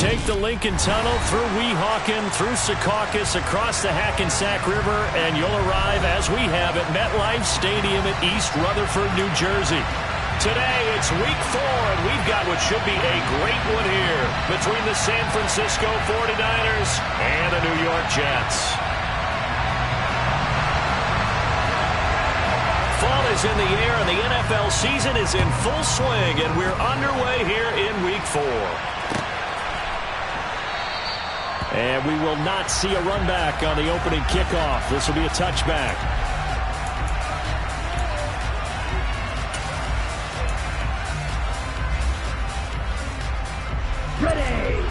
take the Lincoln Tunnel through Weehawken, through Secaucus, across the Hackensack River, and you'll arrive, as we have, at MetLife Stadium at East Rutherford, New Jersey. Today, it's Week 4, and we've got what should be a great one here between the San Francisco 49ers and the New York Jets. Fall is in the air, and the NFL season is in full swing, and we're underway here in Week 4. And we will not see a run back on the opening kickoff. This will be a touchback. Ready.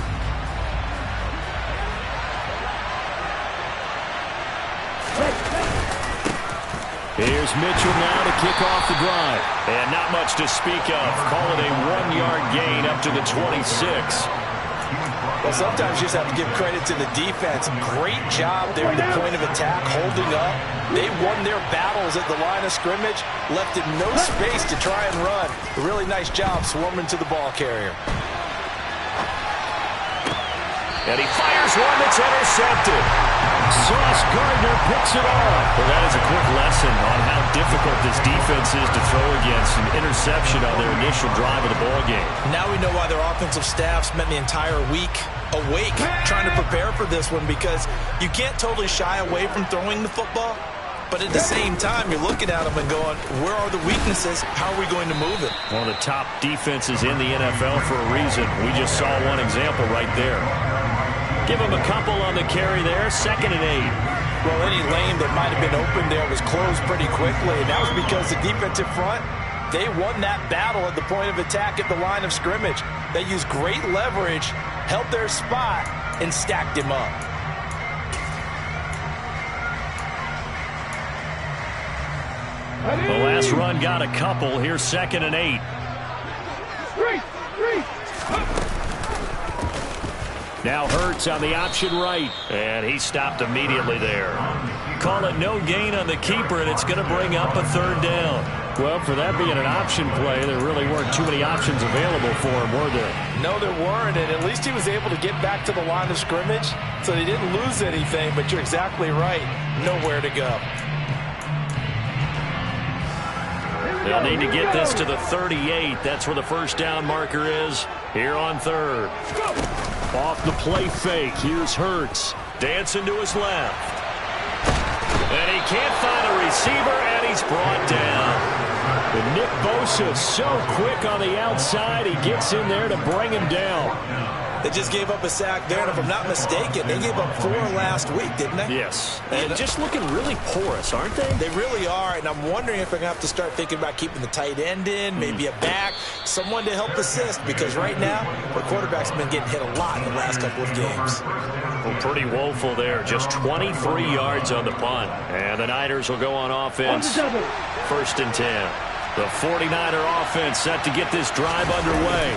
Here's Mitchell now to kick off the drive. And not much to speak of. Call it a 1-yard gain up to the 26. Well, sometimes you just have to give credit to the defense. Great job there at the point of attack, holding up. They won their battles at the line of scrimmage, left him no space to try and run. A really nice job swarming to the ball carrier. And he fires one that's intercepted. Sauce Gardner picks it off. Well, that is a quick lesson on how difficult this defense is to throw against. An interception on their initial drive of the ball game. Now we know why their offensive staff spent the entire week awake trying to prepare for this one, because you can't totally shy away from throwing the football. But at the same time, you're looking at them and going, where are the weaknesses? How are we going to move it? One of the top defenses in the NFL for a reason. We just saw one example right there. Give him a couple on the carry there. 2nd and 8. Well, any lane that might have been open there was closed pretty quickly, and that was because the defensive front, they won that battle at the point of attack at the line of scrimmage. They used great leverage, held their spot, and stacked him up. The last run got a couple. Here's 2nd and 8. Now Hurts on the option right, and he stopped immediately there. Call it no gain on the keeper, and it's going to bring up a 3rd down. Well, for that being an option play, there really weren't too many options available for him, were there? No, there weren't, and at least he was able to get back to the line of scrimmage, so they didn't lose anything, but you're exactly right. Nowhere to go. They'll need to get this to the 38. That's where the 1st down marker is here on 3rd. Off the play fake. Here's Hurts. Dancing to his left. And he can't find a receiver, and he's brought down. And Nick Bosa so quick on the outside. He gets in there to bring him down. They just gave up a sack there, and if I'm not mistaken, they gave up 4 last week, didn't they? Yes. And just looking really porous, aren't they? They really are, and I'm wondering if they're going to have to start thinking about keeping the tight end in, maybe a back, someone to help assist, because right now, their quarterback's been getting hit a lot in the last couple of games. Well, pretty woeful there. Just 23 yards on the punt. And the Niners will go on offense. 1st and 10. The 49er offense set to get this drive underway.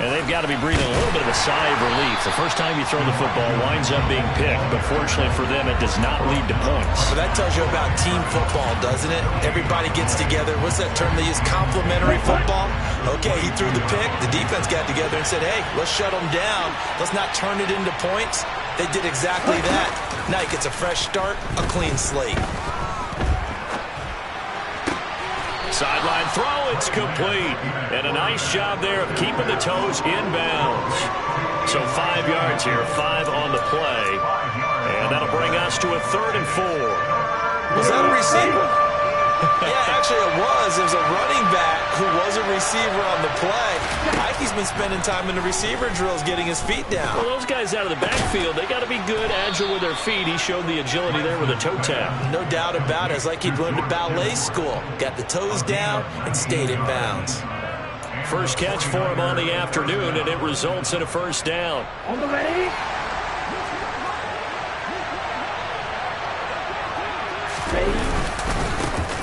And they've got to be breathing a little bit of a sigh of relief. The first time you throw the football winds up being picked, but fortunately for them, it does not lead to points. So that tells you about team football, doesn't it? Everybody gets together. What's that term they use? Complementary football? Okay, he threw the pick. The defense got together and said, hey, let's shut them down. Let's not turn it into points. They did exactly that. Now he gets a fresh start, a clean slate. Sideline throw, it's complete. And a nice job there of keeping the toes in bounds. So 5 yards here, 5 on the play. And that'll bring us to a 3rd and 4. Was that a receiver? Yeah, actually it was. It was a running back who was a receiver on the play. Ike's been spending time in the receiver drills getting his feet down. Well, those guys out of the backfield, they got to be good, agile with their feet. He showed the agility there with a toe tap. No doubt about it. It's like he'd learned at ballet school. Got the toes down and stayed in bounds. First catch for him on the afternoon, and it results in a 1st down. On the ready.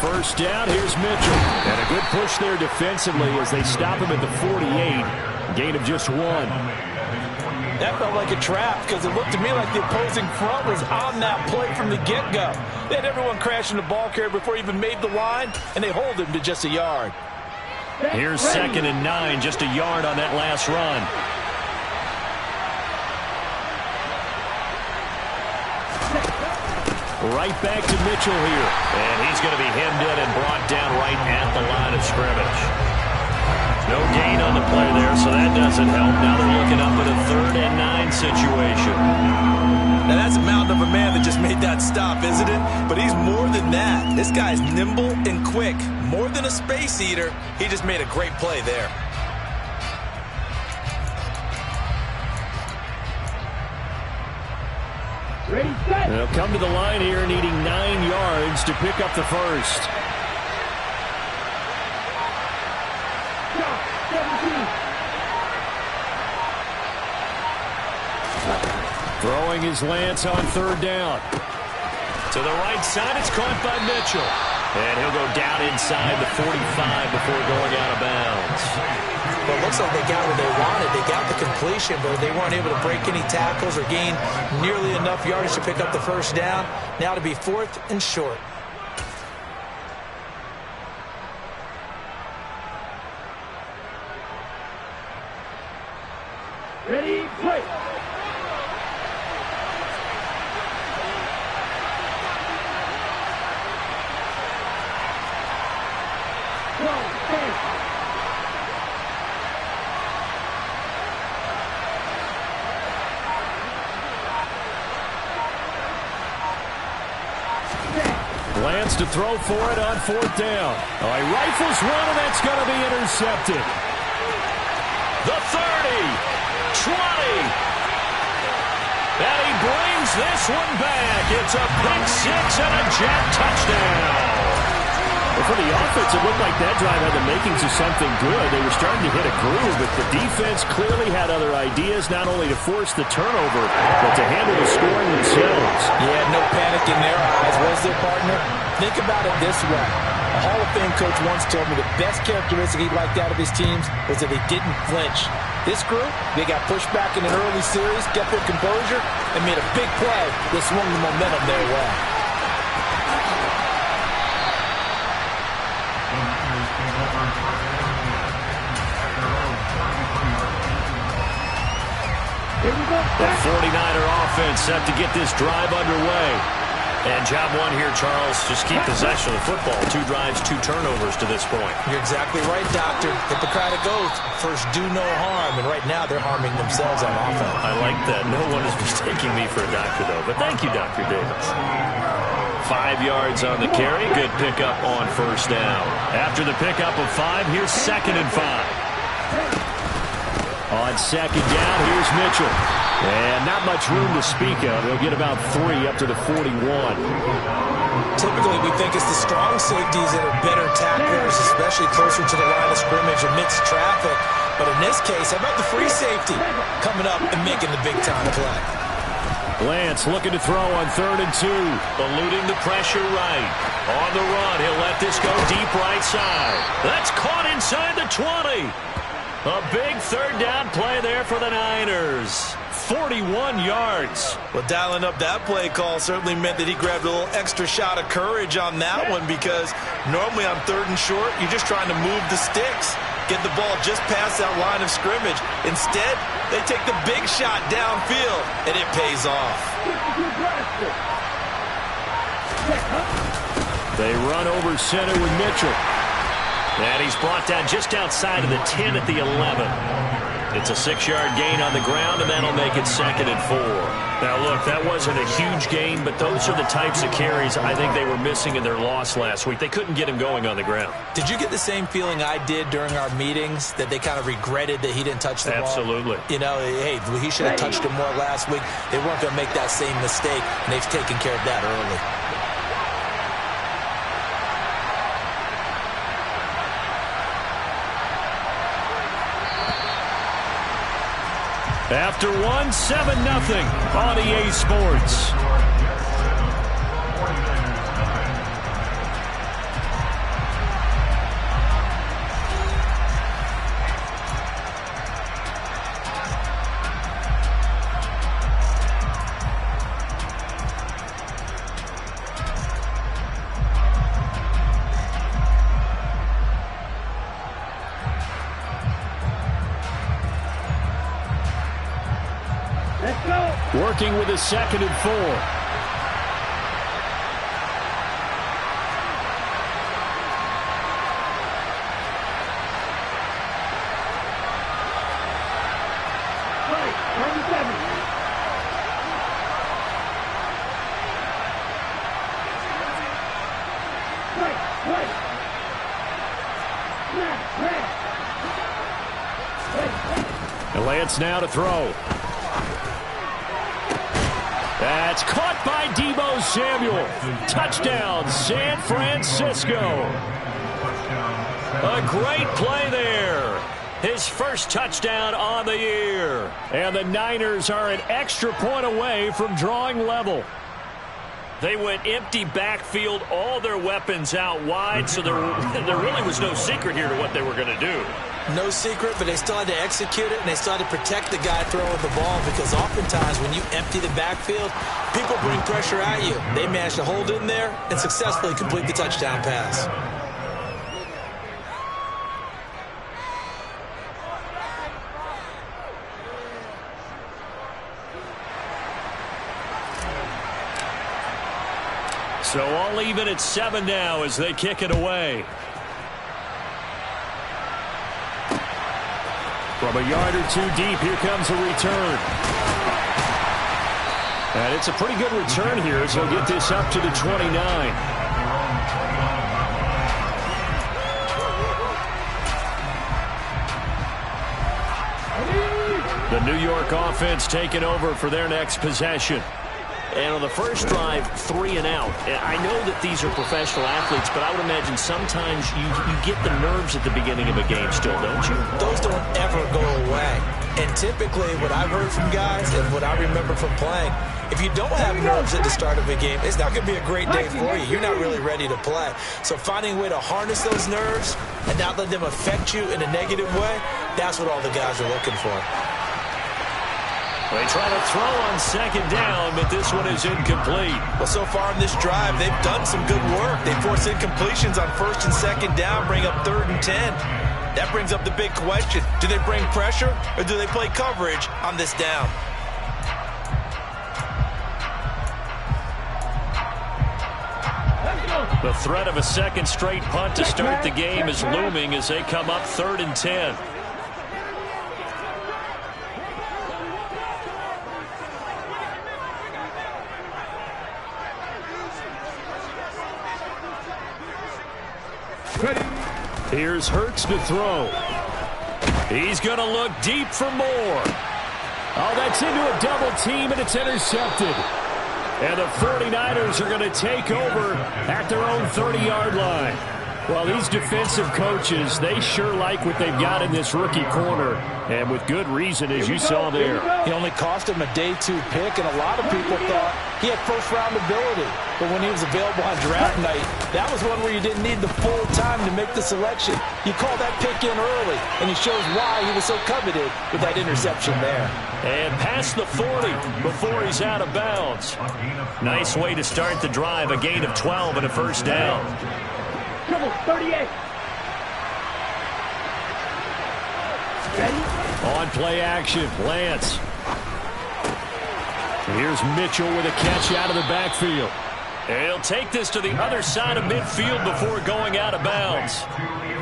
First down, here's Mitchell. And a good push there defensively as they stop him at the 48. Gain of just 1. That felt like a trap because it looked to me like the opposing front was on that play from the get-go. They had everyone crashing the ball carrier before he even made the line, and they hold him to just a yard. Here's 2nd and 9, just a yard on that last run. Right back to Mitchell here. And he's going to be hemmed in and brought down right at the line of scrimmage. No gain on the play there, so that doesn't help. Now they're looking up at a 3rd and 9 situation. Now that's a mountain of a man that just made that stop, isn't it? But he's more than that. This guy's nimble and quick. More than a space eater. He just made a great play there. They'll come to the line here needing 9 yards to pick up the first. Throwing his Lance on 3rd down. To the right side, it's caught by Mitchell. And he'll go down inside the 45 before going out of bounds. Well, it looks like they got what they wanted. They got the completion, but they weren't able to break any tackles or gain nearly enough yardage to pick up the first down. Now to be 4th and short. Ready, play. Lance to throw for it on 4th down. Oh, he rifles one, and that's going to be intercepted. The 30, 20. And he brings this one back. It's a pick 6 and a Jet touchdown. Well, for the offense, it looked like that drive had the makings of something good. They were starting to hit a groove, but the defense clearly had other ideas, not only to force the turnover, but to handle the scoring themselves. Yeah, no panic in their eyes, was there, partner? Think about it this way. A Hall of Fame coach once told me the best characteristic he liked out of his teams was that they didn't flinch. This group, they got pushed back in an early series, kept their composure, and made a big play that swung the momentum their way. The 49er offense set to get this drive underway. And job one here, Charles, just keep possession of the football. 2 drives, 2 turnovers to this point. You're exactly right, Doctor. Hippocratic oath. First, do no harm. And right now, they're harming themselves on offense. I like that. No one is mistaking me for a doctor, though. But thank you, Dr. Davis. 5 yards on the carry. Good pickup on 1st down. After the pickup of 5, here's 2nd and 5. On 2nd down, here's Mitchell. And not much room to speak of. They'll get about 3 up to the 41. Typically, we think it's the strong safeties that are better tacklers, especially closer to the line of scrimmage amidst traffic. But in this case, how about the free safety coming up and making the big-time play? Lance looking to throw on 3rd and 2. Eluding the pressure right. On the run, he'll let this go deep right side. That's caught inside the 20. A big 3rd down play there for the Niners. 41 yards. Well, dialing up that play call certainly meant that he grabbed a little extra shot of courage on that one, because normally on 3rd and short, you're just trying to move the sticks, get the ball just past that line of scrimmage. Instead, they take the big shot downfield, and it pays off. They run over center with Mitchell. And he's brought down just outside of the 10 at the 11. It's a 6-yard gain on the ground, and that'll make it 2nd and 4. Now, look, that wasn't a huge gain, but those are the types of carries I think they were missing in their loss last week. They couldn't get him going on the ground. Did you get the same feeling I did during our meetings, that they kind of regretted that he didn't touch the ball? Absolutely. You know, hey, he should have touched him more last week. They weren't going to make that same mistake, and they've taken care of that early. After 1, 7-0 on EA Sports. Working with a 2nd and 4. Lance now to throw. That's caught by Deebo Samuel. Touchdown, San Francisco. A great play there. His first touchdown on the year. And the Niners are an extra point away from drawing level. They went empty backfield, all their weapons out wide, so there really was no secret here to what they were going to do. No secret, but they still had to execute it, and they still had to protect the guy throwing the ball, because oftentimes when you empty the backfield, people bring pressure at you. They managed to hold in there and successfully complete the touchdown pass. So all even at 7 now as they kick it away. From a yard or two deep, here comes a return. And it's a pretty good return here as he'll get this up to the 29. The New York offense taking over for their next possession. And on the first drive, 3 and out. And I know that these are professional athletes, but I would imagine sometimes you get the nerves at the beginning of a game still, don't you? Those don't ever go away. And typically what I've heard from guys and what I remember from playing, if you don't have nerves at the start of a game, it's not going to be a great day for you. You're not really ready to play. So finding a way to harness those nerves and not let them affect you in a negative way, that's what all the guys are looking for. They try to throw on second down, but this one is incomplete. Well, so far in this drive, they've done some good work. They force incompletions on first and second down, bring up 3rd and 10. That brings up the big question. Do they bring pressure or do they play coverage on this down? The threat of a second straight punt to start the game is looming as they come up 3rd and 10. Here's Hurts to throw. He's going to look deep for more. Oh, that's into a double team, and it's intercepted. And the 49ers are going to take over at their own 30-yard line. Well, these defensive coaches, they sure like what they've got in this rookie corner, and with good reason, as you saw there. He only cost him a day 2 pick, and a lot of people thought he had first-round ability. But when he was available on draft night, that was one where you didn't need the full time to make the selection. You call that pick in early, and he shows why he was so coveted with that interception there. And past the 40 before he's out of bounds. Nice way to start the drive, a gain of 12 and a first down. 38. On play action, Lance. Here's Mitchell with a catch out of the backfield. And he'll take this to the other side of midfield before going out of bounds.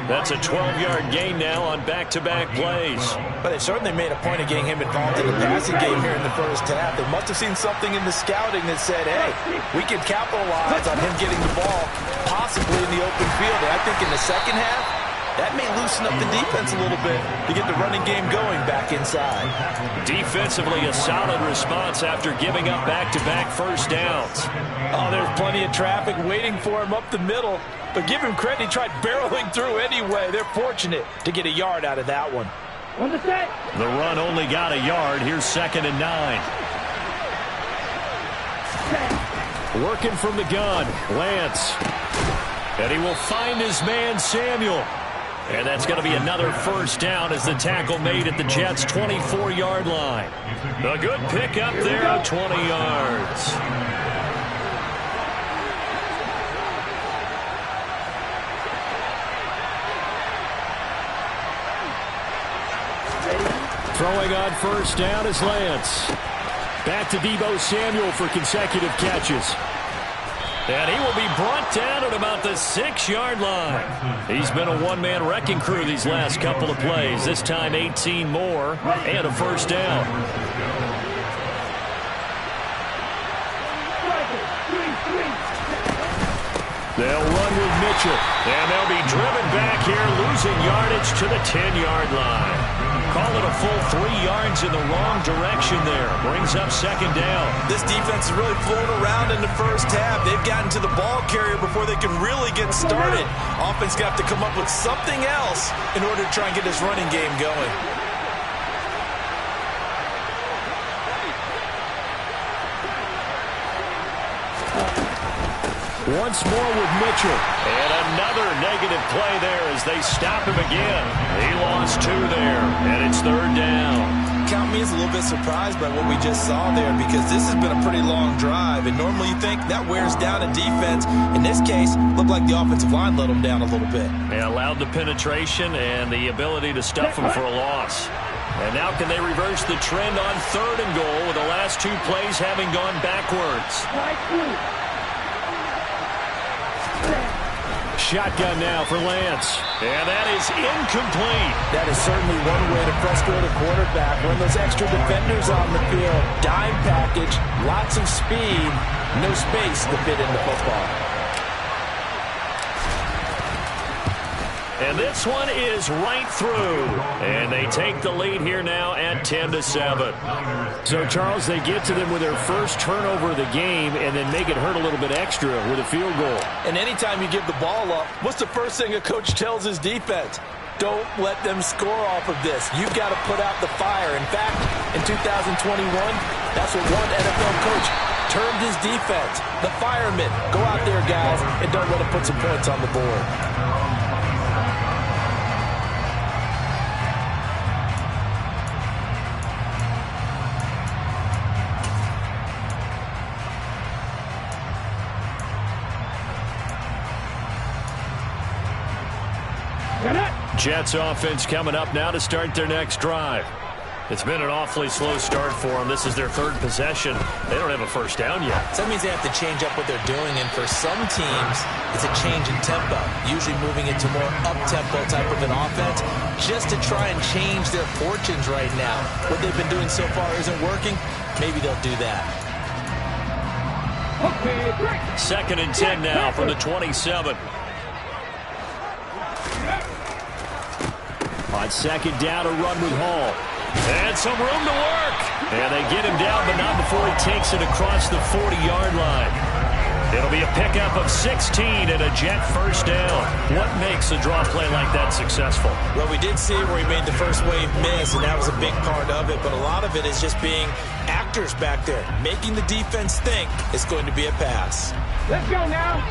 That's a 12-yard gain now on back-to-back plays. But they certainly made a point of getting him involved in the passing game here in the first half. They must have seen something in the scouting that said, hey, we can capitalize on him getting the ball, possibly in the open field. And I think in the second half, that may loosen up the defense a little bit to get the running game going back inside. Defensively, a solid response after giving up back-to-back first downs. Oh, there's plenty of traffic waiting for him up the middle. But give him credit, he tried barreling through anyway. They're fortunate to get a yard out of that one. The run only got a yard. Here's 2nd and 9. Working from the gun, Lance. And he will find his man, Samuel. And that's going to be another first down as the tackle made at the Jets' 24-yard line. A good pickup there, 20 yards. Throwing on first down is Lance. Back to Deebo Samuel for consecutive catches. And he will be brought down at about the 6-yard line. He's been a one-man wrecking crew these last couple of plays. This time 18 more and a first down. They'll run with Mitchell. And they'll be driven back here, losing yardage to the 10-yard line. Call it a full 3 yards in the wrong direction there. Brings up second down. This defense is really flown around in the first half. They've gotten to the ball carrier before they can really get started. Offense got to come up with something else in order to try and get this running game going. Once more with Mitchell. And another negative play there as they stop him again. He lost 2 there, and it's third down. Count me as a little bit surprised by what we just saw there, because this has been a pretty long drive, and normally you think that wears down a defense. In this case, looked like the offensive line let them down a little bit. They allowed the penetration and the ability to stuff them for a loss. And now can they reverse the trend on 3rd and goal with the last 2 plays having gone backwards? Shotgun now for Lance. And that is incomplete. That is certainly one way to frustrate a quarterback. When those extra defenders on the field, dime package, lots of speed, no space to fit in the football. And this one is right through. And they take the lead here now at 10-7. So, Charles, they get to them with their first turnover of the game and then make it hurt a little bit extra with a field goal. And anytime you give the ball up, what's the first thing a coach tells his defense? Don't let them score off of this. You've got to put out the fire. In fact, in 2021, that's what one NFL coach termed his defense. The firemen. Go out there, guys, and don't let them put some points on the board. Jets offense coming up now to start their next drive. It's been an awfully slow start for them. This is their 3rd possession. They don't have a first down yet. So that means they have to change up what they're doing, and for some teams, it's a change in tempo, usually moving into more up-tempo type of an offense, just to try and change their fortunes right now. What they've been doing so far isn't working. Maybe they'll do that. 2nd and 10 now from the 27. On 2nd down, a run with Hall. And some room to work. And they get him down, but not before he takes it across the 40-yard line. It'll be a pickup of 16 and a Jet first down. What makes a draw play like that successful? Well, we did see where he made the first wave miss, and that was a big part of it. But a lot of it is just being actors back there, making the defense think it's going to be a pass. Let's go now.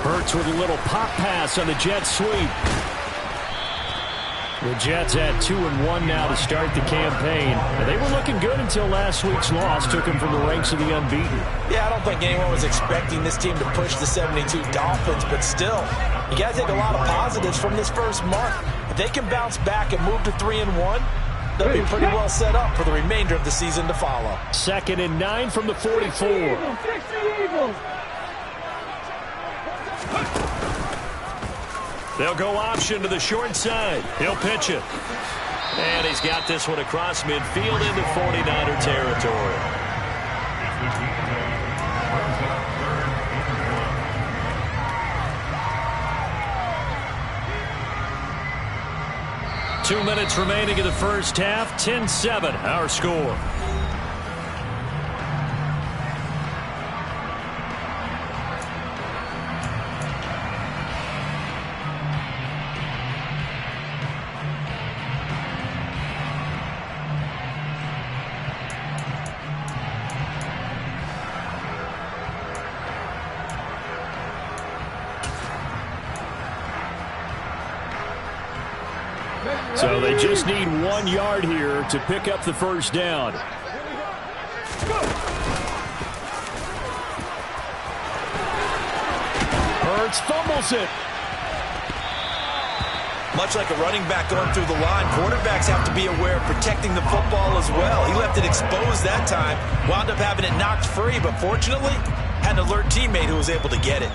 Hurts with a little pop pass on the Jets sweep. The Jets at 2-1 now to start the campaign. And they were looking good until last week's loss took them from the ranks of the unbeaten. Yeah, I don't think anyone was expecting this team to push the 72 Dolphins, but still, you got to take a lot of positives from this first month. If they can bounce back and move to 3-1, they'll be pretty well set up for the remainder of the season to follow. 2nd and 9 from the 44. They'll go option to the short side. He'll pitch it. And he's got this one across midfield into 49er territory. Two minutes remaining in the first half. 10-7, our score. So they just need 1 yard here to pick up the first down. Hurts fumbles it. Much like a running back going through the line, quarterbacks have to be aware of protecting the football as well. He left it exposed that time, wound up having it knocked free, but fortunately, had an alert teammate who was able to get it.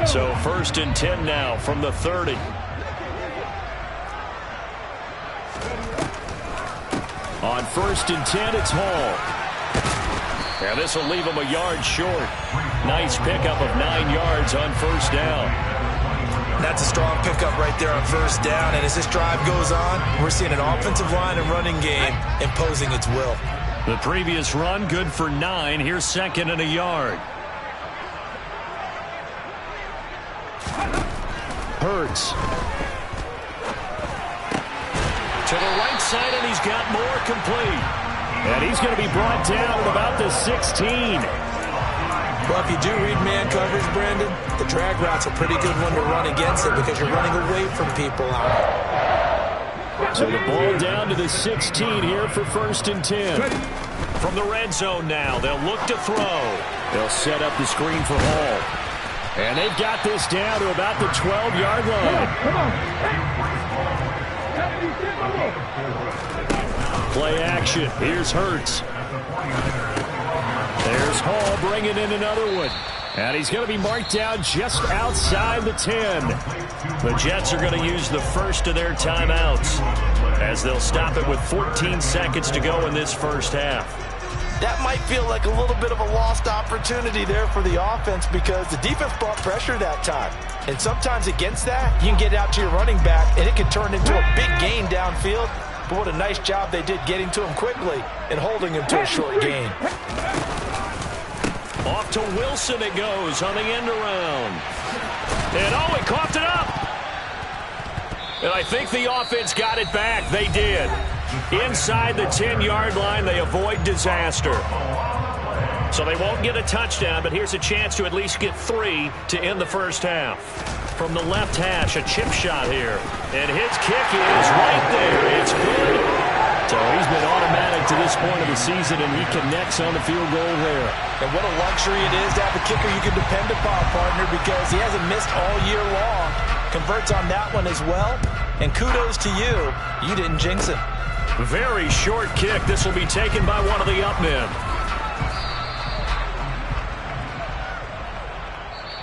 So 1st and 10 now from the 30. On 1st and 10, it's Hall. And this will leave him a yard short. Nice pickup of 9 yards on first down. That's a strong pickup right there on first down. And as this drive goes on, we're seeing an offensive line and running game imposing its will. The previous run, good for 9. Here's second and a yard. Hurts. To the right side, and he's got more complete. And he's going to be brought down at about the 16. Well, if you do read man coverage, Brandon, the drag route's a pretty good one to run against it because you're running away from people out. So the ball down to the 16 here for first and 10. From the red zone now, they'll look to throw. They'll set up the screen for Hall. And they've got this down to about the 12-yard line. Play action. Here's Hurts. There's Hall bringing in another one. And he's going to be marked down just outside the 10. The Jets are going to use the first of their timeouts as they'll stop it with 14 seconds to go in this first half. That might feel like a little bit of a lost opportunity there for the offense because the defense brought pressure that time. And sometimes against that, you can get out to your running back, and it can turn into a big gain downfield. But what a nice job they did getting to him quickly and holding him to a short gain. Off to Wilson it goes on the end around. And oh, he coughed it up. And I think the offense got it back. They did. Inside the 10-yard line, they avoid disaster. So they won't get a touchdown, but here's a chance to at least get 3 to end the first half. From the left hash, a chip shot here. And his kick is right there. It's good. So he's been automatic to this point of the season, and he connects on the field goal there. And what a luxury it is to have a kicker you can depend upon, partner, because he hasn't missed all year long. Converts on that one as well. And kudos to you. You didn't jinx it. Very short kick. This will be taken by one of the up men.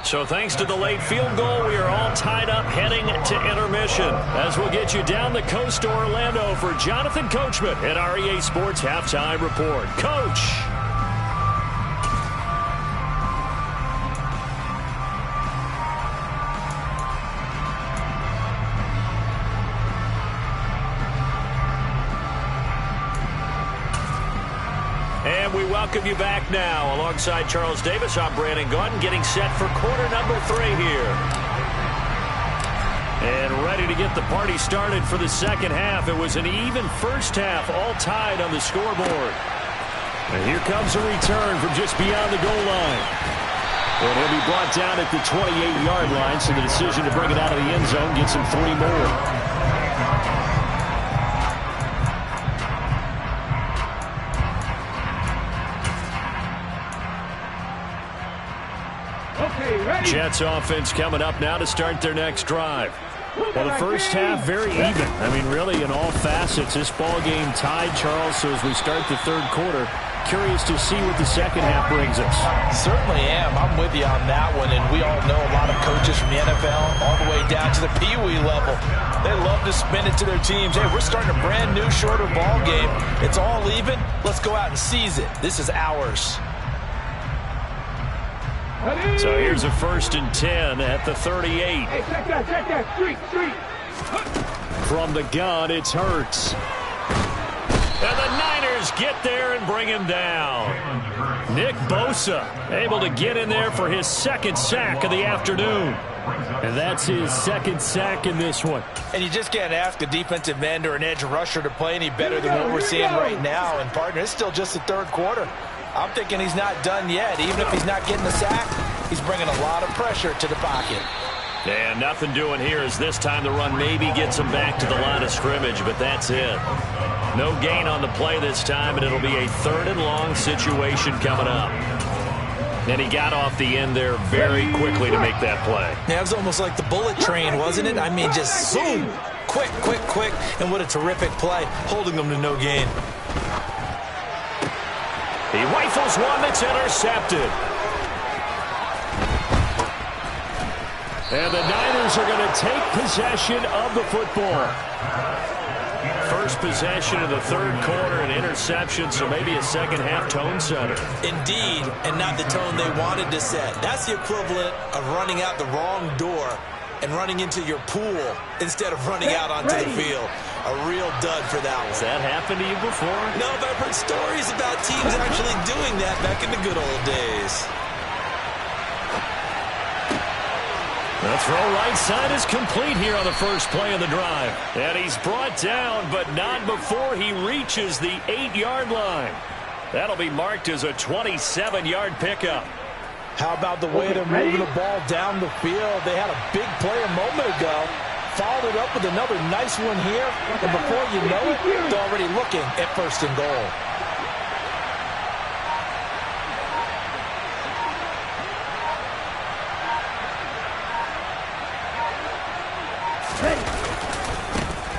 So thanks to the late field goal, we are all tied up heading to intermission. As we'll get you down the coast to Orlando for Jonathan Coachman at our EA Sports Halftime Report. Coach. And we welcome you back now. Alongside Charles Davis, I'm Brandon Gaudin, getting set for quarter number 3 here. And ready to get the party started for the second half. It was an even first half, all tied on the scoreboard. And here comes a return from just beyond the goal line. And he'll be brought down at the 28-yard line, so the decision to bring it out of the end zone gets him 3 more. Jets offense coming up now to start their next drive. Well, the first half, very even. I mean, really, in all facets, this ball game tied, Charles. So as we start the third quarter, curious to see what the second half brings us. Certainly am. I'm with you on that one. And we all know a lot of coaches from the NFL all the way down to the Pee-wee level. They love to spin it to their teams. Hey, we're starting a brand new, shorter ball game. It's all even. Let's go out and seize it. This is ours. So here's a first and 10 at the 38. Hey, check that, street. From the gun, it's Hurts. And the Niners get there and bring him down. Nick Bosa able to get in there for his second sack of the afternoon. And that's his second sack in this one. And you just can't ask a defensive end or an edge rusher to play any better than what we're seeing right now. And, partner, it's still just the third quarter. I'm thinking he's not done yet. Even if he's not getting the sack, he's bringing a lot of pressure to the pocket. And nothing doing here as this time the run maybe gets him back to the line of scrimmage, but that's it. No gain on the play this time, and it'll be a 3rd and long situation coming up. And he got off the end there very quickly to make that play. Yeah, it was almost like the bullet train, wasn't it? I mean, just boom, quick, and what a terrific play, holding them to no gain. He rifles one that's intercepted. And the Niners are going to take possession of the football. First possession of the third quarter, an interception, so maybe a second-half tone setter. Indeed, and not the tone they wanted to set. That's the equivalent of running out the wrong door and running into your pool instead of running out onto the field. A real dud for that one. Has that happened to you before? No, but I've heard stories about teams actually doing that back in the good old days. The throw right side is complete here on the first play of the drive. And he's brought down, but not before he reaches the 8-yard line. That'll be marked as a 27-yard pickup. How about the way they're moving the ball down the field? They had a big play a moment ago. Followed it up with another nice one here. And before you know it, they're already looking at first and goal.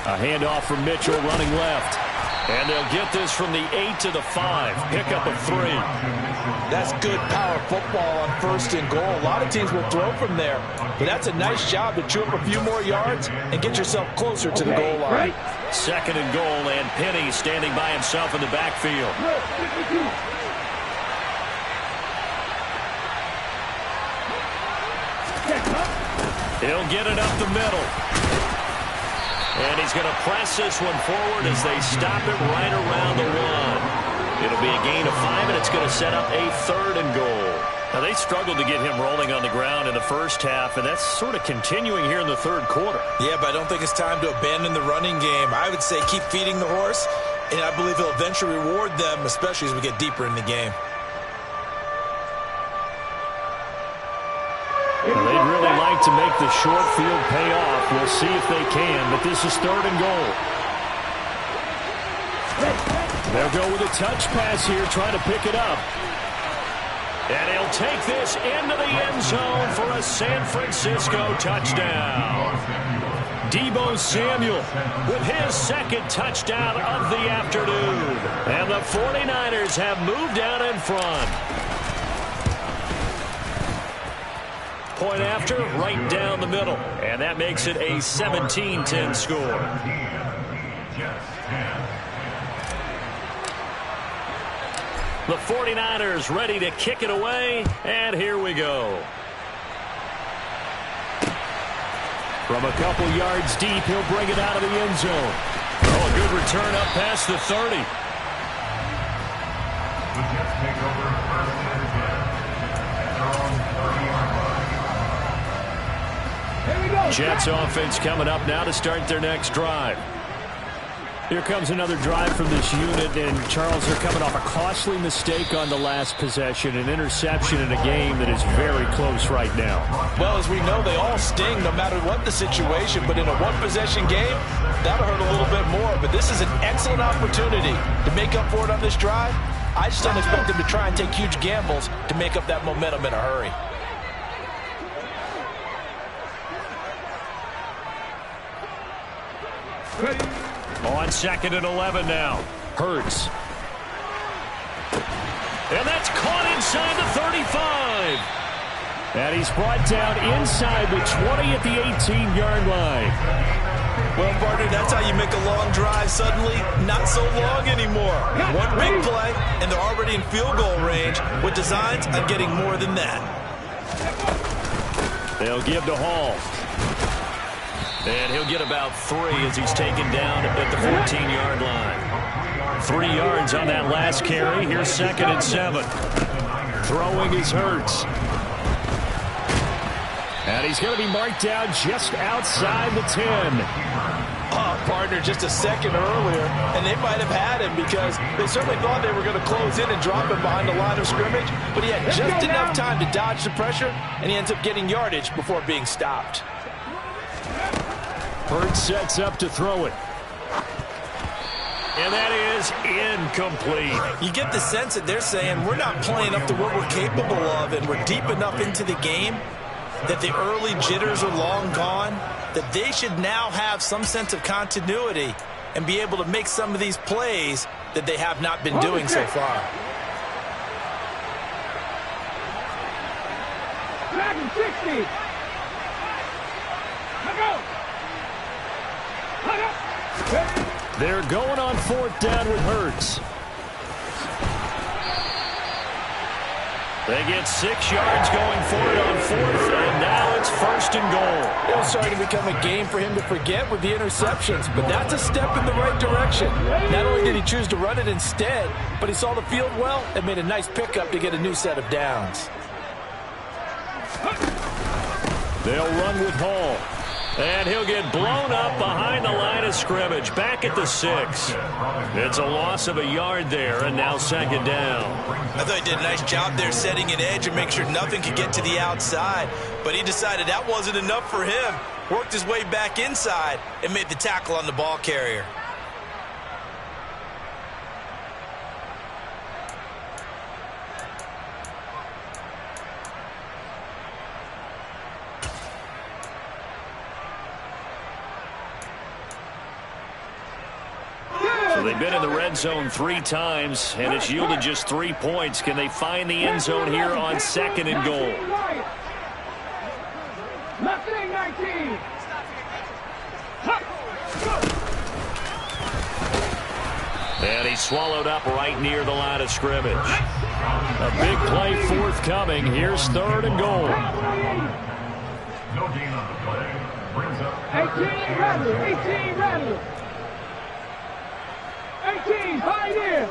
A handoff from Mitchell running left. And they'll get this from the 8 to the 5. Pickup of 3. That's good power football on first and goal. A lot of teams will throw from there. But that's a nice job to chew up a few more yards and get yourself closer to the goal line. Second and goal, and Penny standing by himself in the backfield. He'll get it up the middle. And he's going to press this one forward as they stop it right around the 1. It'll be a gain of 5, and it's going to set up a third and goal. Now, they struggled to get him rolling on the ground in the first half, and that's sort of continuing here in the third quarter. Yeah, but I don't think it's time to abandon the running game. I would say keep feeding the horse, and I believe he'll eventually reward them, especially as we get deeper in the game. Well, they'd really like to make the short field pay off. We'll see if they can, but this is third and goal. They'll go with a touch pass here, trying to pick it up. And he'll take this into the end zone for a San Francisco touchdown. Deebo Samuel with his second touchdown of the afternoon. And the 49ers have moved out in front. Point after, right down the middle. And that makes it a 17-10 score. The 49ers ready to kick it away, and here we go. From a couple yards deep, he'll bring it out of the end zone. Oh, a good return up past the 30. Jets offense coming up now to start their next drive. Here comes another drive from this unit, and Charles, they're coming off a costly mistake on the last possession, an interception in a game that is very close right now. Well, as we know, they all sting no matter what the situation, but in a one-possession game, that'll hurt a little bit more. But this is an excellent opportunity to make up for it on this drive. I just don't expect them to try and take huge gambles to make up that momentum in a hurry. On second and 11 now. Hurts. And that's caught inside the 35. And he's brought down inside the 20 at the 18-yard line. Well, partner, that's how you make a long drive suddenly not so long anymore. One big play, and they're already in field goal range with designs on getting more than that. They'll give to Hall. And he'll get about 3 as he's taken down at the 14-yard line. 3 yards on that last carry. Here's second and 7. Throwing is Hurts. And he's going to be marked down just outside the 10. Oh, partner, just a second earlier, and they might have had him because they certainly thought they were going to close in and drop him behind the line of scrimmage, but he had just enough time to dodge the pressure, and he ends up getting yardage before being stopped. Hurts sets up to throw it. And that is incomplete. You get the sense that they're saying we're not playing up to what we're capable of, and we're deep enough into the game that the early jitters are long gone, that they should now have some sense of continuity and be able to make some of these plays that they have not been doing so far. Dragon 60. Look out. They're going on 4th down with Hurts. They get 6 yards going for it on 4th, and now it's 1st and goal. It was starting to become a game for him to forget with the interceptions, but that's a step in the right direction. Not only did he choose to run it instead, but he saw the field well and made a nice pickup to get a new set of downs. They'll run with Hall. And he'll get blown up behind the line of scrimmage, back at the 6. It's a loss of a yard there, and now 2nd down. I thought he did a nice job there setting an edge and make sure nothing could get to the outside. But he decided that wasn't enough for him. Worked his way back inside and made the tackle on the ball carrier. They've been in the red zone 3 times, and it's yielded just 3 points. Can they find the end zone here on 2nd and goal? Left leg 19. And he's swallowed up right near the line of scrimmage. A big play forthcoming. Here's 3rd and goal. No gain on the play. Brings up 18 Rattler. 18 Rattler. 18 Pioneer.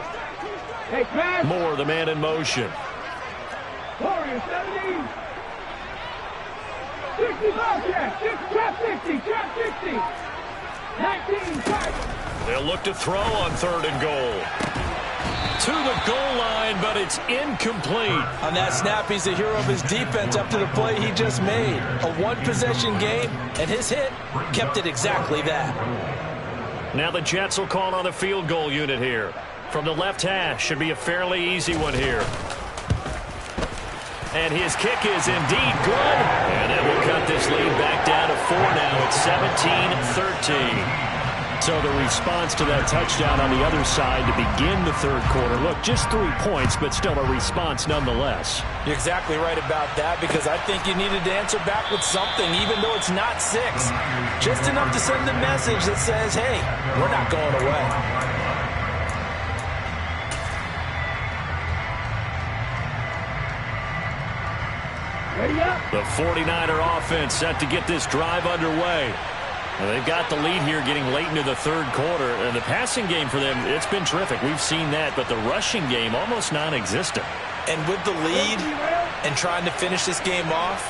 Take pass. Moore, the man in motion. Warrior 17. 60 Bobcat. Trap 60. Trap 60. 19 5. They'll look to throw on 3rd and goal. To the goal line, but it's incomplete. On that snap, he's the hero of his defense up to the play he just made. A one-possession game, and his hit kept it exactly that. Now the Jets will call on the field goal unit here. From the left hash, should be a fairly easy one here. And his kick is indeed good. And it will cut this lead back down to 4 now. It's 17-13. So the response to that touchdown on the other side to begin the 3rd quarter. Look, just 3 points, but still a response nonetheless. You're exactly right about that, because I think you needed to answer back with something, even though it's not 6. Just enough to send a message that says, hey, we're not going away. The 49er offense set to get this drive underway. And they've got the lead here getting late into the 3rd quarter. And the passing game for them, it's been terrific. We've seen that. But the rushing game, almost non-existent. And with the lead and trying to finish this game off,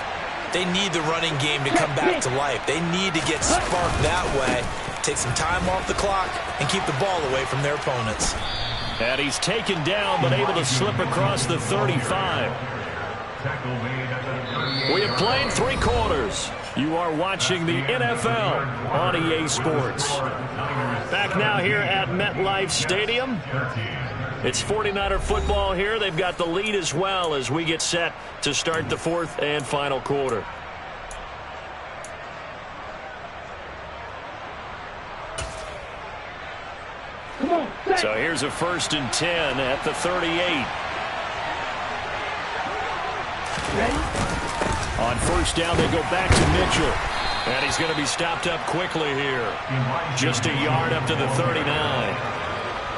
they need the running game to come back to life. They need to get sparked that way, take some time off the clock, and keep the ball away from their opponents. And he's taken down, but able to slip across the 35. We have played 3 quarters. You are watching the NFL on EA Sports. Back now here at MetLife Stadium. It's 49er football here. They've got the lead as well as we get set to start the 4th and final quarter. So here's a 1st and 10 at the 38. On 1st down, they go back to Mitchell. And he's going to be stopped up quickly here. Just a yard up to the 39.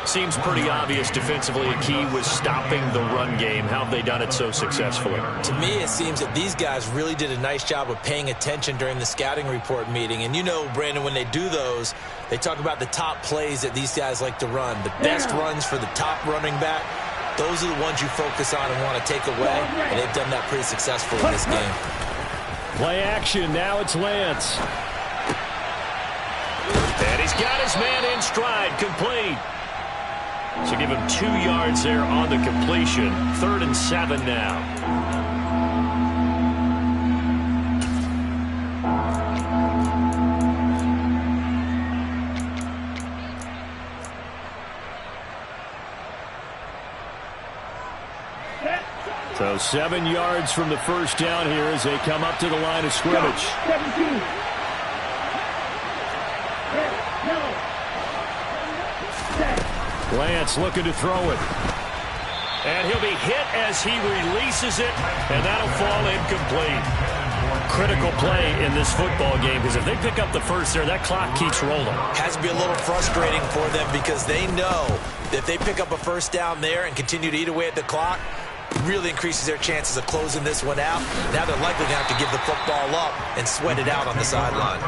Seems pretty obvious defensively a key was stopping the run game. How have they done it so successfully? To me, it seems that these guys really did a nice job of paying attention during the scouting report meeting. And you know, Brandon, when they do those, they talk about the top plays that these guys like to run. The best runs for the top running back. Those are the ones you focus on and want to take away, and they've done that pretty successfully in this game. Play action. Now it's Lance. And he's got his man in stride, complete. So give him 2 yards there on the completion. 3rd and 7 now. So 7 yards from the 1st down here as they come up to the line of scrimmage. 17. Lance looking to throw it. And he'll be hit as he releases it, and that'll fall incomplete. Critical play in this football game, because if they pick up the first there, that clock keeps rolling. Has to be a little frustrating for them because they know that if they pick up a first down there and continue to eat away at the clock, really increases their chances of closing this one out. Now they're likely going to have to give the football up and sweat it out on the sideline.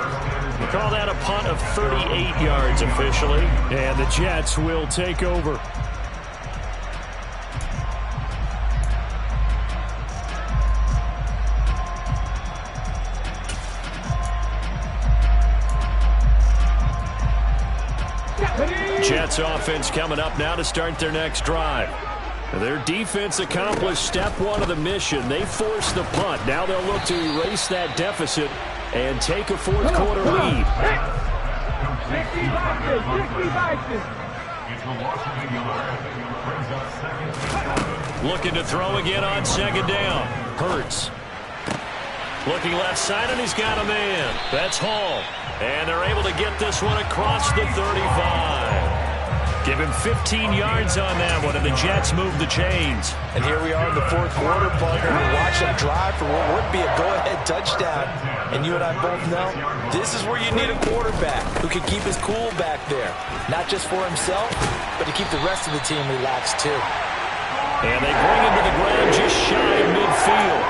We call that a punt of 38 yards officially, and the Jets will take over. Jets offense coming up now to start their next drive. Their defense accomplished step one of the mission. They forced the punt. Now they'll look to erase that deficit and take a fourth quarter lead. 60 boxes. It's the Washington yard. Brings up second. Looking to throw again on second down. Hurts. Looking left side, and he's got a man. That's Hall. And they're able to get this one across the 35. Give him 15 yards on that one, and the Jets move the chains. And here we are in the fourth quarter, partner. We watch them drive for what would be a go-ahead touchdown. And you and I both know this is where you need a quarterback who can keep his cool back there. Not just for himself, but to keep the rest of the team relaxed too. And they bring him to the ground just shy of midfield.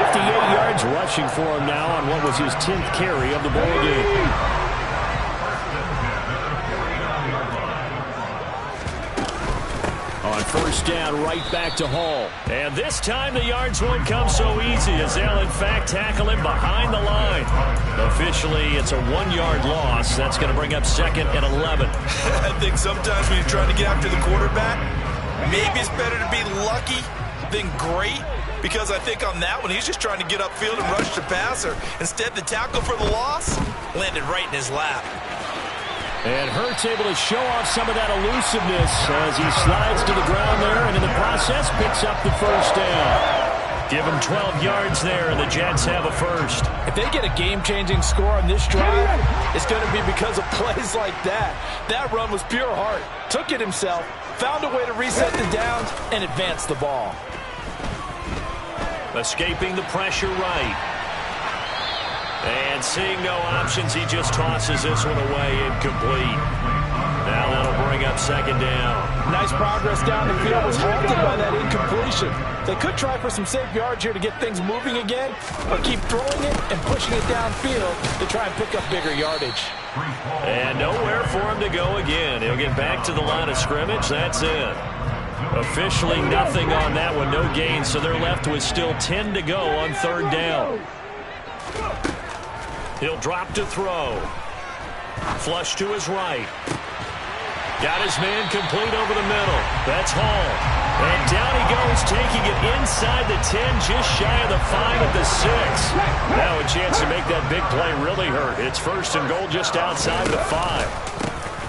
58 yards rushing for him now on what was his 10th carry of the ball game. On first down, right back to Hall. And this time the yards won't come so easy as they'll, in fact, tackle him behind the line. Officially, it's a 1-yard loss. That's going to bring up second and 11. I think sometimes when you're trying to get after the quarterback, maybe it's better to be lucky than great. Because I think on that one, he's just trying to get upfield and rush the passer. Instead, the tackle for the loss landed right in his lap. And Hurts able to show off some of that elusiveness as he slides to the ground there, and in the process picks up the first down. Give him 12 yards there, and the Jets have a first. If they get a game-changing score on this drive, it's going to be because of plays like that. That run was pure heart. Took it himself, found a way to reset the downs, and advance the ball. Escaping the pressure right. And seeing no options, he just tosses this one away incomplete. Now that'll bring up second down. Nice progress down the field was halted by that incompletion. They could try for some safe yards here to get things moving again, or keep throwing it and pushing it downfield to try and pick up bigger yardage. And nowhere for him to go again. He'll get back to the line of scrimmage. That's it. Officially nothing on that one, no gain, so they're left with still 10 to go on third down. He'll drop to throw. Flush to his right. Got his man complete over the middle. That's Hall. And down he goes, taking it inside the 10, just shy of the 5 at the 6. Now a chance to make that big play really hurt. It's first and goal just outside the 5.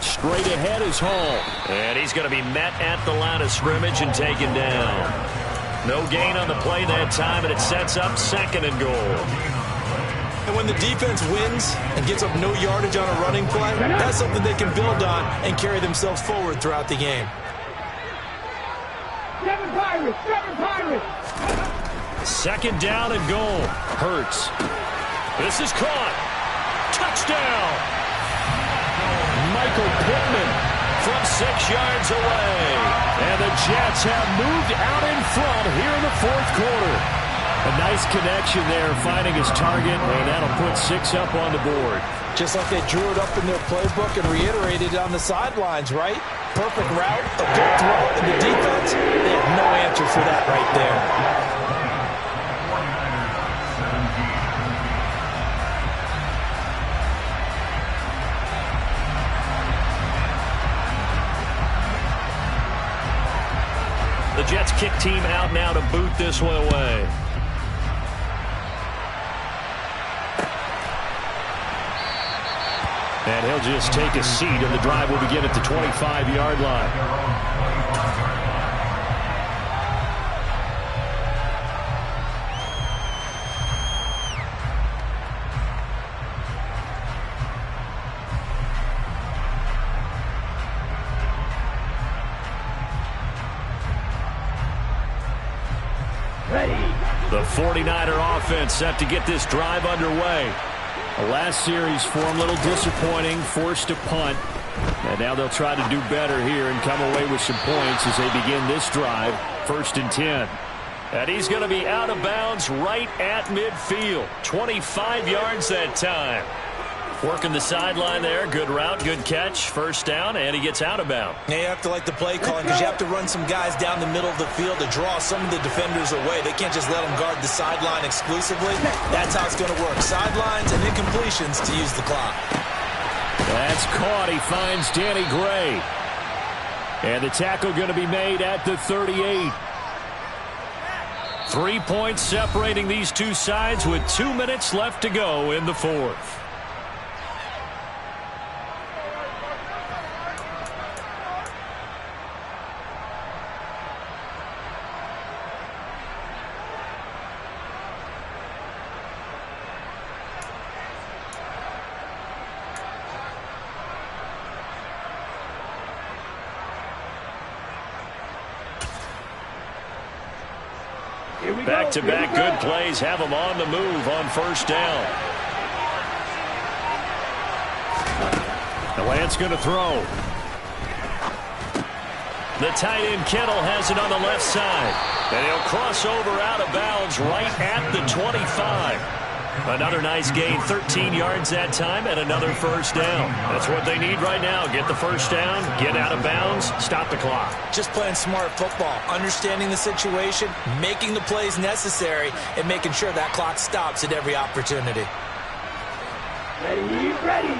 Straight ahead is Hall. And he's going to be met at the line of scrimmage and taken down. No gain on the play that time, and it sets up second and goal. And when the defense wins and gets up no yardage on a running play, that's something they can build on and carry themselves forward throughout the game. 7 Pirates! 7 Pirates! Second down and goal. Hurts. This is caught. Touchdown! Michael Pittman from 6 yards away. And the Jets have moved out in front here in the fourth quarter. A nice connection there, finding his target, and that'll put 6 up on the board. Just like they drew it up in their playbook and reiterated it on the sidelines, right? Perfect route, a good throw, and the defense, they have no answer for that right there. The Jets kick team out now to boot this one away. And he'll just take a seat, and the drive will begin at the 25-yard line. The 49er offense set to get this drive underway. The last series for him, a little disappointing, forced a punt. And now they'll try to do better here and come away with some points as they begin this drive. 1st and 10. And he's going to be out of bounds right at midfield. 25 yards that time. Working the sideline there. Good route, good catch. 1st down, and he gets out of bounds. Yeah, you have to like the play calling because you have to run some guys down the middle of the field to draw some of the defenders away. They can't just let them guard the sideline exclusively. That's how it's going to work. Sidelines and incompletions to use the clock. That's caught. He finds Danny Gray. And the tackle going to be made at the 38. 3 points separating these two sides with 2 minutes left to go in the 4th. Back-to-back good plays have him on the move on 1st down. The Lance going to throw. The tight end Kittle has it on the left side. And he'll cross over out of bounds right at the 25. Another nice gain, 13 yards that time, and another 1st down. That's what they need right now. Get the 1st down, get out of bounds, stop the clock. Just playing smart football, understanding the situation, making the plays necessary, and making sure that clock stops at every opportunity. Ready, ready.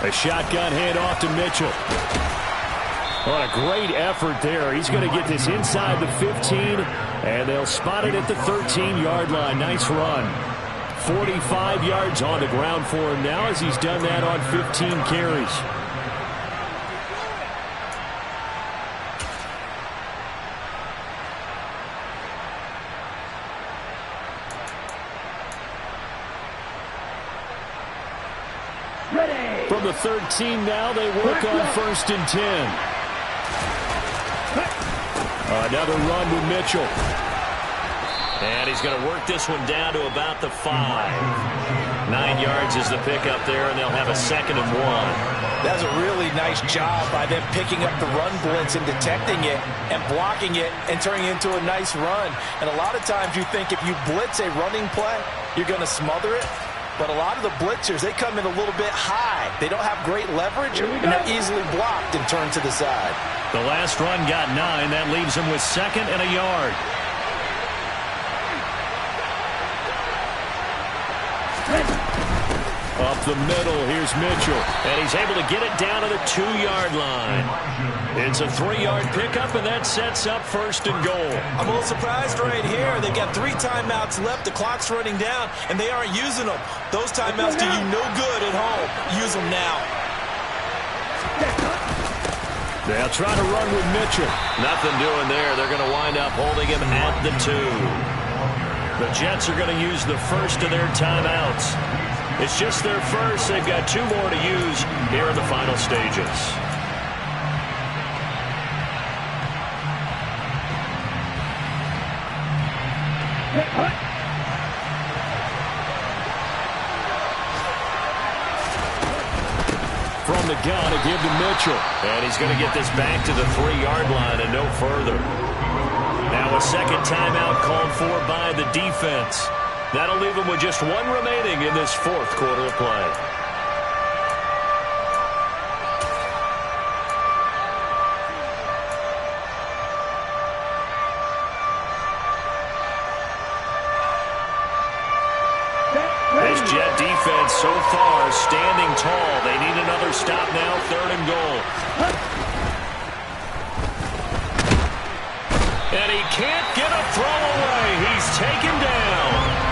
A shotgun handoff to Mitchell. What a great effort there. He's going to get this inside the 15, and they'll spot it at the 13-yard line. Nice run. 45 yards on the ground for him now as he's done that on 15 carries. From the 13 now, they work on 1st and 10. Another run with Mitchell. And he's going to work this one down to about the 5. 9 yards is the pickup there, and they'll have a 2nd and 1. That's a really nice job by them picking up the run blitz and detecting it and blocking it and turning it into a nice run. And a lot of times you think if you blitz a running play, you're going to smother it. But a lot of the blitzers, they come in a little bit high. They don't have great leverage, and they're easily blocked and turned to the side. The last run got 9. That leaves them with 2nd and a yard. Up the middle, here's Mitchell. And he's able to get it down to the 2-yard line. It's a 3-yard pickup, and that sets up 1st and goal. I'm a little surprised right here. They've got 3 timeouts left. The clock's running down, and they aren't using them. Those timeouts do you no good at home. Use them now. They'll try to run with Mitchell. Nothing doing there. They're going to wind up holding him at the 2. The Jets are going to use the first of their timeouts. It's just their first. They've got 2 more to use here in the final stages. From the gun, a give to Mitchell. And he's going to get this back to the 3-yard line and no further. Now a 2nd timeout called for by the defense. That'll leave them with just 1 remaining in this 4th quarter of play. This Jet defense so far standing tall. They need another stop now, 3rd and goal. And he can't get a throw away. He's taken down.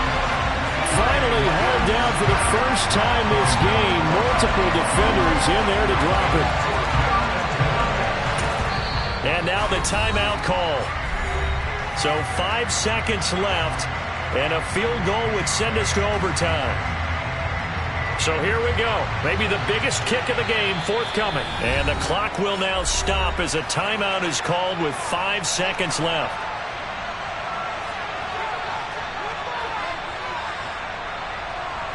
Finally held down for the first time this game. Multiple defenders in there to drop it. And now the timeout call. So 5 seconds left, and a field goal would send us to overtime. So here we go. Maybe the biggest kick of the game forthcoming. And the clock will now stop as a timeout is called with 5 seconds left.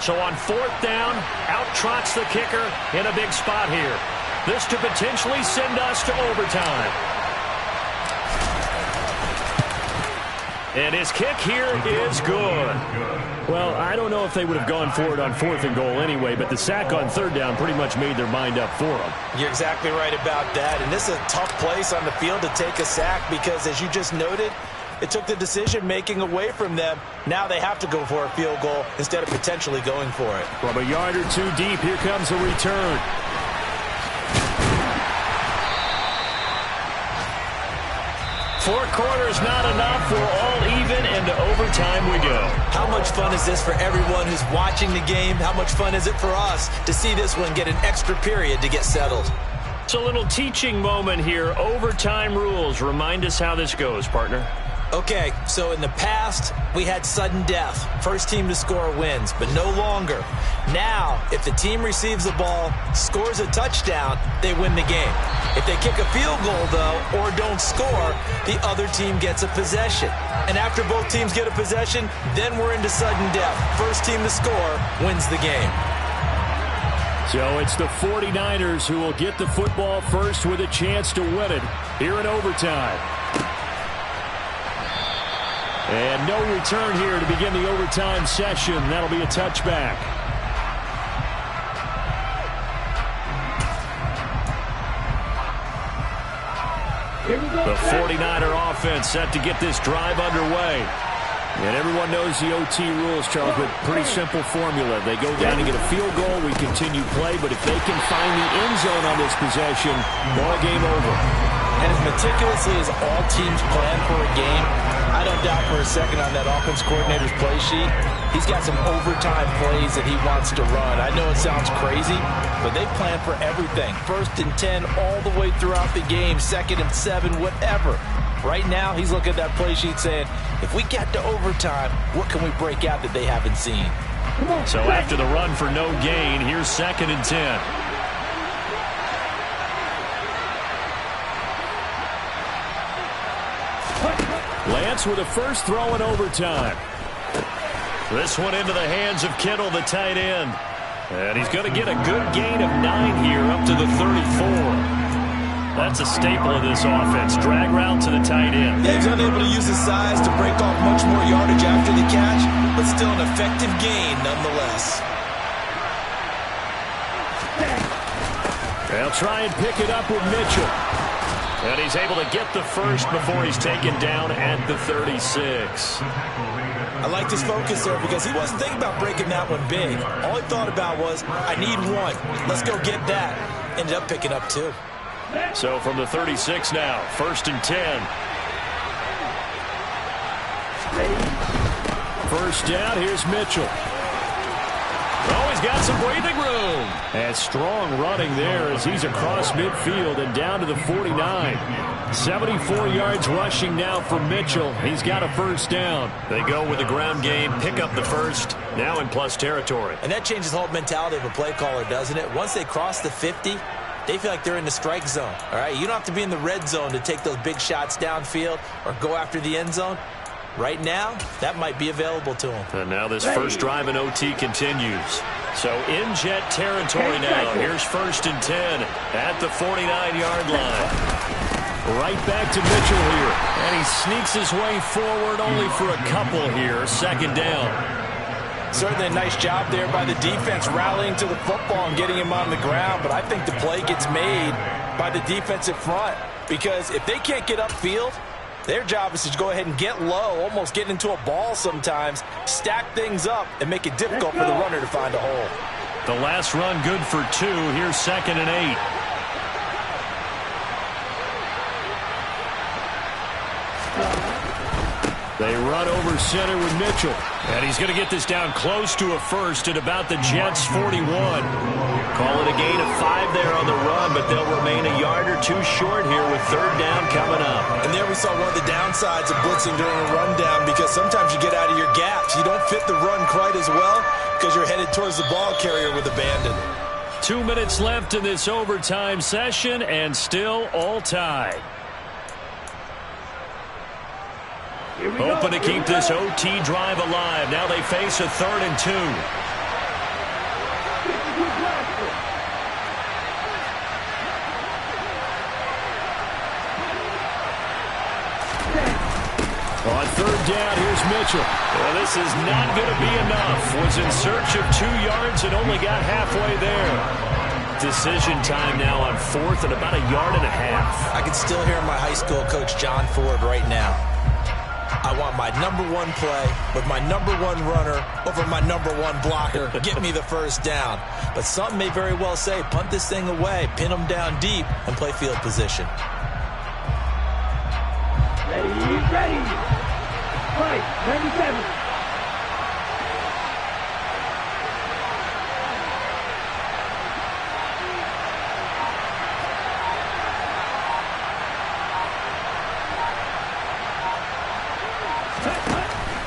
So on 4th down, out trots the kicker in a big spot here. This to potentially send us to overtime. And his kick here is good. Well, I don't know if they would have gone for it on 4th and goal anyway, but the sack on 3rd down pretty much made their mind up for them. You're exactly right about that. And this is a tough place on the field to take a sack because, as you just noted, it took the decision-making away from them. Now they have to go for a field goal instead of potentially going for it. From a yard or two deep, here comes the return. Four quarters not enough. We're all even, and to overtime we go. How much fun is this for everyone who's watching the game? How much fun is it for us to see this one get an extra period to get settled? It's a little teaching moment here. Overtime rules. Remind us how this goes, partner. Okay, so in the past, we had sudden death. First team to score wins, but no longer. Now, if the team receives the ball, scores a touchdown, they win the game. If they kick a field goal, though, or don't score, the other team gets a possession. And after both teams get a possession, then we're into sudden death. First team to score wins the game. So it's the 49ers who will get the football first with a chance to win it here in overtime. And no return here to begin the overtime session. That'll be a touchback. The 49er offense set to get this drive underway. And everyone knows the OT rules, Charles, but pretty simple formula. They go down and get a field goal, we continue play, but if they can find the end zone on this possession, ball game over. And as meticulously as all teams plan for a game, I don't doubt for a second on that offense coordinator's play sheet, he's got some overtime plays that he wants to run. I know it sounds crazy, but they plan for everything. 1st and 10 all the way throughout the game, 2nd and 7, whatever. Right now, he's looking at that play sheet saying, if we get to overtime, what can we break out that they haven't seen? So after the run for no gain, here's 2nd and 10. Lance with a first throw in overtime. This one into the hands of Kittle, the tight end. And he's going to get a good gain of 9 here up to the 34. That's a staple of this offense. Drag route to the tight end. Yeah, he's unable to use his size to break off much more yardage after the catch, but still an effective gain nonetheless. They'll try and pick it up with Mitchell. And he's able to get the first before he's taken down at the 36. I liked his focus there because he wasn't thinking about breaking that one big. All he thought about was, I need one. Let's go get that. Ended up picking up 2. So from the 36 now, 1st and 10. First down, here's Mitchell. Oh, he's got some breathing room. And strong running there as he's across midfield and down to the 49. 74 yards rushing now for Mitchell. He's got a first down. They go with the ground game, pick up the first, now in plus territory. And that changes the whole mentality of a play caller, doesn't it? Once they cross the 50, they feel like they're in the strike zone. All right, you don't have to be in the red zone to take those big shots downfield or go after the end zone. Right now, that might be available to him. And now this first drive in OT continues. So in jet territory now. Here's 1st and 10 at the 49-yard line. Right back to Mitchell here. And he sneaks his way forward only for a couple here. 2nd down. Certainly a nice job there by the defense rallying to the football and getting him on the ground. But I think the play gets made by the defensive front. Because if they can't get upfield, their job is to go ahead and get low, almost get into a ball sometimes, stack things up, and make it difficult for the runner to find a hole. The last run good for 2. Here's 2nd and 8. They run over center with Mitchell. And he's going to get this down close to a first at about the Jets' 41. Call it a gain of 5 there on the run, but they'll remain a yard or two short here with third down coming up. And there we saw one of the downsides of blitzing during a rundown, because sometimes you get out of your gaps. You don't fit the run quite as well because you're headed towards the ball carrier with abandon. 2 minutes left in this overtime session, and still all tied. Hoping to keep this OT drive alive. Now they face a 3rd and 2. On third down, here's Mitchell. Well, this is not going to be enough. Was in search of 2 yards and only got halfway there. Decision time now on 4th and about a yard and a half. I can still hear my high school coach, John Ford, right now. I want my #1 play with my #1 runner over my #1 blocker. Get me the first down. But some may very well say, punt this thing away, pin them down deep, and play field position. Ready. Right, 97.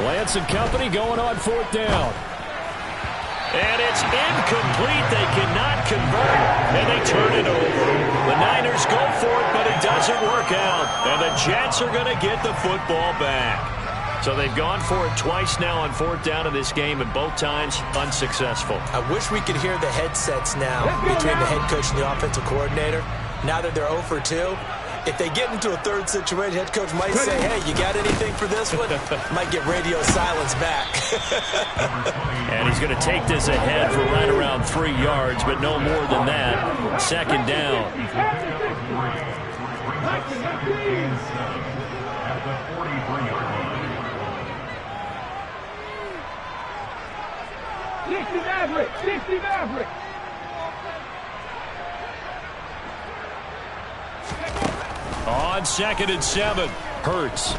Lance and company going on 4th down. And it's incomplete. They cannot convert, and they turn it over. The Niners go for it, but it doesn't work out. And the Jets are going to get the football back. So they've gone for it twice now on 4th down in this game, and both times unsuccessful. I wish we could hear the headsets now between the head coach and the offensive coordinator. Now that they're 0 for 2, if they get into a third situation, head coach might say, hey, you got anything for this one? Might get radio silence back. And he's going to take this ahead for right around 3 yards, but no more than that. 2nd down. At the 43-yard line. 60 Maverick. On 2nd and 7, Hurts.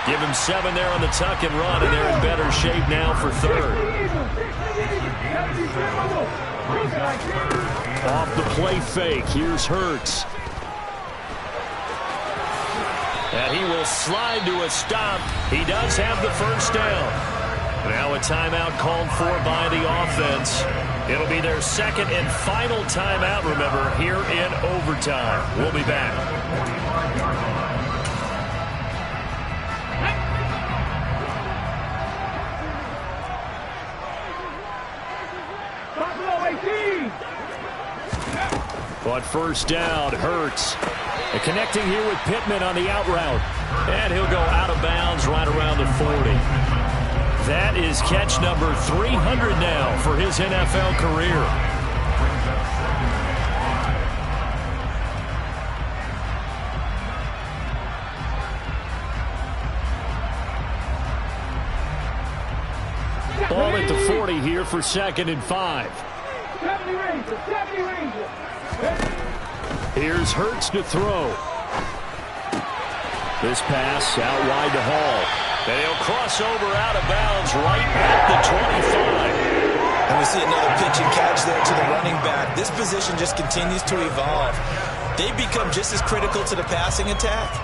give him 7 there on the tuck and run, and they're in better shape now for 3rd. Off the play fake, here's Hurts. And he will slide to a stop. He does have the first down. Now a timeout called for by the offense. It'll be their 2nd and final timeout, remember, here in overtime. We'll be back. On first down, Hurts. And connecting here with Pittman on the out route. And he'll go out of bounds right around the 40. That is catch number 300 now for his NFL career. Ball at the 40 here for 2nd and 5. 70 Rangers. Here's Hurts to throw. This pass out wide to Hall. And he'll cross over out of bounds right at the 25. And we see another pitch and catch there to the running back. This position just continues to evolve. They become just as critical to the passing attack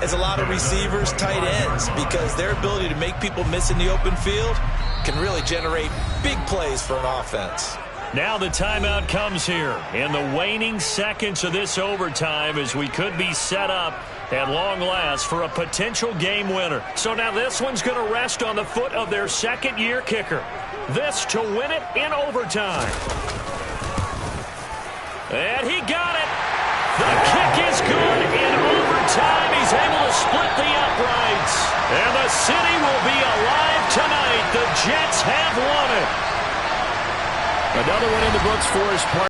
as a lot of receivers, tight ends, because their ability to make people miss in the open field can really generate big plays for an offense. Now the timeout comes here in the waning seconds of this overtime, as we could be set up at long last for a potential game winner. So now this one's going to rest on the foot of their second-year kicker. This to win it in overtime. And he got it. The kick is good in overtime. He's able to split the uprights. And the city will be alive tonight. The Jets have won it. Another one in the books for his part.